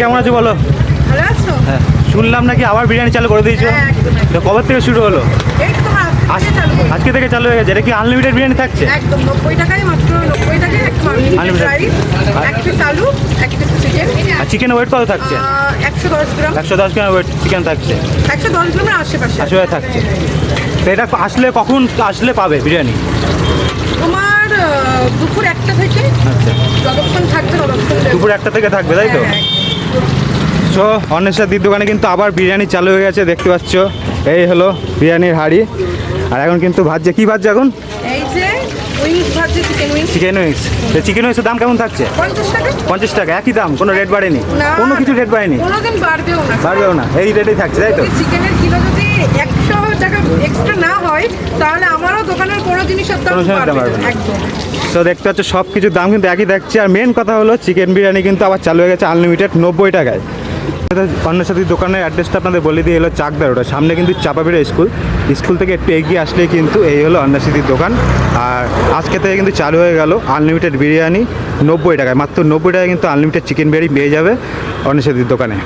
কেমন আছো বলো? ভালো আছো? হ্যাঁ, শুনলাম নাকি আবার বিরিয়ানি চালু করে দিয়েছো। হ্যাঁ, একদম। তো কবে থেকে শুরু হলো? এই তো তোমার আজকে থেকে চালু করছি। আজকে থেকে চালু হয়ে গেছে। এটা কি আনলিমিটেড বিরিয়ানি থাকছে? একদম 90 টাকায়, মাত্র 90 টাকায় একটা Unlimited। প্রাইস, এক পিস আলু, এক পিস চিকেন, আর চিকেন ওয়েট কত থাকছে? 110 গ্রাম, 110 গ্রাম ওয়েট চিকেন থাকছে, 110 গ্রামের আশেপাশে। আসলে থাকছে। তো এটা আসলে কখন আসলে পাবে বিরিয়ানি? তোমার দুপুর 1টা থেকে আচ্ছা, যতক্ষণ থাকবে ততক্ষণ দেবো। দুপুর 1টা থেকে থাকবে, তাই তো? হ্যাঁ, সো অন্বেষাদির দোকানে কিন্তু আবার বিরিয়ানি চালু হয়ে গেছে, দেখতে পাচ্ছ। এই হলো বিরিয়ানির হাঁড়ি। আর এখন কিন্তু ভাজছে, কি ভাজছে এখন? এই যে উইংস ভাজছে, chicken wings chicken wings. Chicken উইংসের দাম কেমন থাকছে? 50 টাকা। 50 টাকা, একই দাম, কোনো রেট বাড়েনি? না, কোনো কিছু রেট বাড়েনি? কোনোদিন বাড়বেও না। বাড়বেও না, এই রেটেই থাকছে, তাই তো? যদি চিকেনের কিলো যদি 100 টাকা এক্সট্রা না হয়, তাহলে আমারও দোকানের কোনো জিনিসের দাম কোনো জিনিসের দাম বাড়বে বাড়বে না। না। একদম। তো দেখতে পাচ্ছ সব কিছুর দাম কিন্তু একই থাকছে। আর মেন কথা হলো চিকেন বিরিয়ানি কিন্তু আবার চালু হয়ে গেছে আনলিমিটেড 90 টাকায়। অন্বেষাদির দোকানের অ্যাড্রেসটা আপনাদের বলে দিয়ে এলো চাকদার রোড, সামনে কিন্তু চাপাপিড়া স্কুল থেকে একটু এগিয়ে আসলেই কিন্তু এই হলো অন্বেষাদির দোকান। আর আজকে থেকে কিন্তু চালু হয়ে গেল আনলিমিটেড বিরিয়ানি 90 টাকায়, মাত্র 90 টাকায় কিন্তু আনলিমিটেড চিকেন বিরিয়ানি পেয়ে যাবে অন্বেষাদির দোকানে।